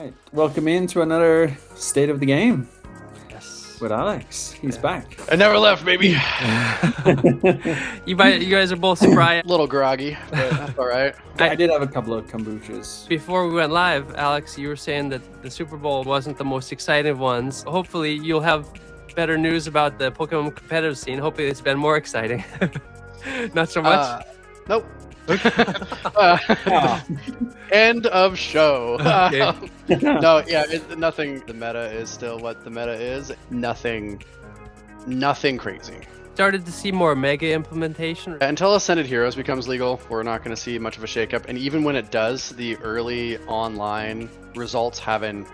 right. Welcome into another State of the Game. Yes. With Alex. He's back. I never left, baby. You guys are both spry. A little groggy, but that's all right. I did have a couple of kombuchas. Before we went live, Alex, you were saying that the Super Bowl wasn't the most exciting ones. Hopefully, you'll have better news about the Pokemon competitive scene. Hopefully, it's been more exciting. Not so much? Nope. End of show. Okay. No, yeah, nothing. The meta is still what the meta is. Nothing crazy. Started to see more Mega implementation. Until Ascended Heroes becomes legal, we're not going to see much of a shakeup. And even when it does, the early online results haven't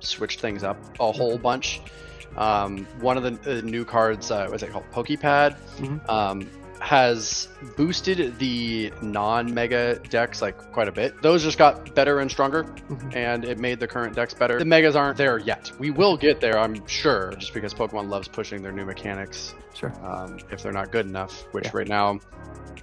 switched things up a whole bunch. One of the new cards, what's it called? Poké Pad. Has boosted the non-mega decks like quite a bit. Those just got better and stronger, and it made the current decks better. The megas aren't there yet. We will get there, I'm sure, just because Pokemon loves pushing their new mechanics. Sure. If they're not good enough, which right now,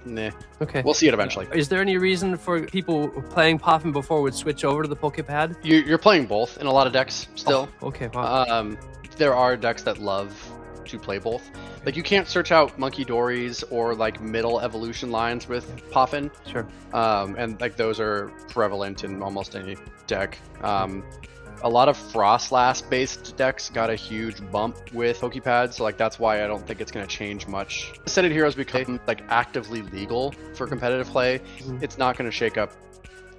nah. Okay. We'll see it eventually. Is there any reason for people playing Poffin before would switch over to the Poké Pad? You're playing both in a lot of decks still. Oh, okay. Wow. There are decks that love to play both. Like, you can't search out Monkey Dories or like middle evolution lines with Poffin. Sure. And like those are prevalent in almost any deck. A lot of Frostlass based decks got a huge bump with Poké Pad, so like that's why I don't think it's going to change much. Ascended Heroes become like actively legal for competitive play. It's not going to shake up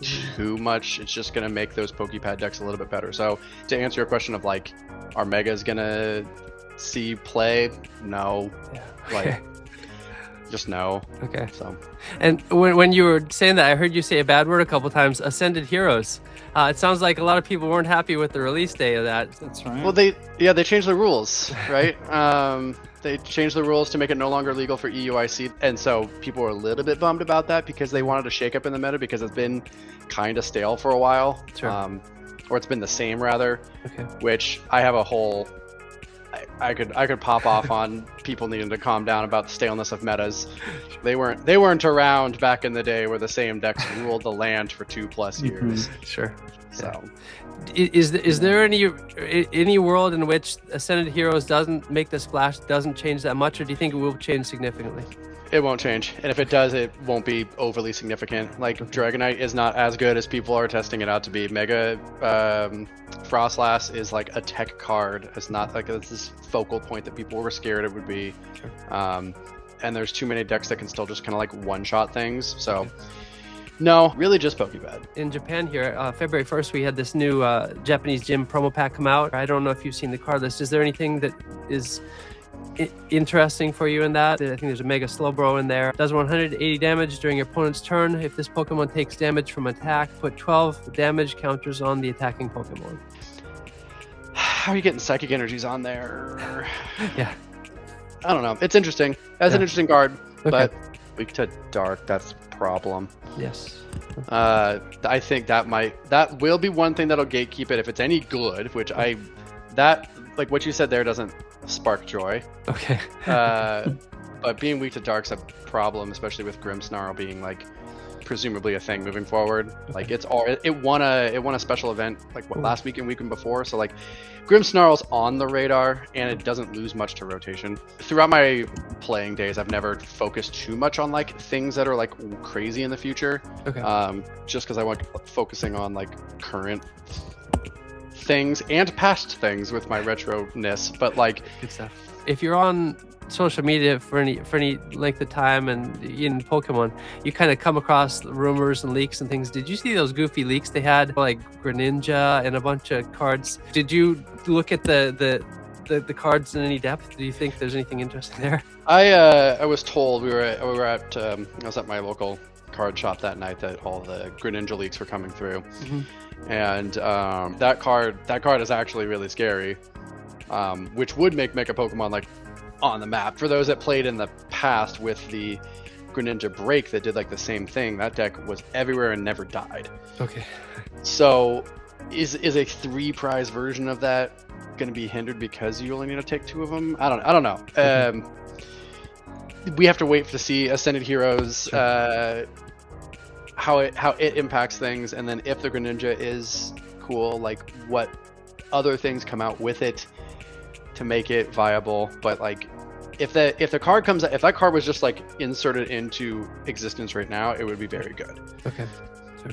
too much. It's just going to make those Poké Pad decks a little bit better. So to answer your question of like, are Megas going to see play? No. Yeah. Like, just no. Okay. So, and when you were saying that, I heard you say a bad word a couple times. Ascended Heroes. It sounds like a lot of people weren't happy with the release day of that. That's right. well, they changed the rules, right? They changed the rules to make it no longer legal for EUIC, and so people were a little bit bummed about that because they wanted to shake up in the meta because it's been kind of stale for a while. Sure. Or it's been the same rather. Okay. Which I have a whole. I could pop off on people needing to calm down about the staleness of metas. They weren't around back in the day where the same decks ruled the land for 2+ years. Sure. So, is there any world in which Ascended Heroes doesn't make the splash, doesn't change that much, or do you think it will change significantly? it won't change, and if it does, it won't be overly significant. Like, Dragonite is not as good as people are testing it out to be. Mega Frostlass is like a tech card. It's not like it's this focal point that people were scared it would be. Sure. And there's too many decks that can still just kind of like one-shot things. So, no, really just Poké Pad. In Japan here, February 1st, we had this new Japanese gym promo pack come out. I don't know if you've seen the card list. Is there anything that is interesting for you in that? I think there's a Mega Slowbro in there. Does 180 damage during your opponent's turn. If this Pokemon takes damage from attack, put 12 damage counters on the attacking Pokemon. How are you getting Psychic Energies on there? Yeah. I don't know. It's interesting. That's an interesting card, Okay. but weak to dark, that's a problem. Yes. I think that will be one thing that'll gatekeep it if it's any good, which like what you said there doesn't spark joy. Okay. But being weak to dark's a problem, especially with Grimmsnarl being like presumably a thing moving forward. Like it won a special event like last week and weekend before, so like Grimmsnarl's on the radar and it doesn't lose much to rotation. Throughout my playing days, I've never focused too much on like things that are like crazy in the future. Okay. Just because I want focusing on like current things and past things with my retro-ness, but like Good stuff. If you're on social media for any length of time and in Pokemon, you kind of come across rumors and leaks and things. Did you see those goofy leaks they had, like Greninja and a bunch of cards? Did you look at the cards in any depth? Do you think there's anything interesting there? I was told I was at my local card shop that night that all the Greninja leaks were coming through. Mm-hmm. And that card is actually really scary, which would make Mega Pokemon like on the map. For those that played in the past with the Greninja Break that did like the same thing, that deck was everywhere and never died. Okay. So is a 3-prize version of that going to be hindered because you only need to take 2 of them? I don't know. We have to wait to see Ascended Heroes. Sure. How it impacts things, and then if the Greninja is cool, like what other things come out with it to make it viable. But like, if the card comes, if that card was just like inserted into existence right now, it would be very good. Okay. Sure.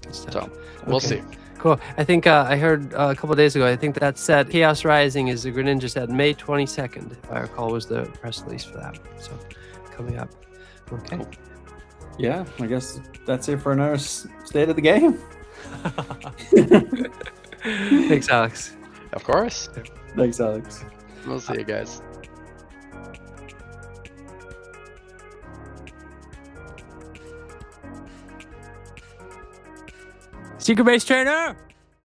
Good stuff. So we'll Okay. see. Cool. I think I heard a couple of days ago, I think that set Chaos Rising is the Greninja set May 22nd, if I recall, was the press release for that. So coming up. Okay. Cool. Yeah, I guess that's it for another state of the game. Thanks, Alex. Of course. Thanks, Alex. We'll see you guys. Secret Base Trainer!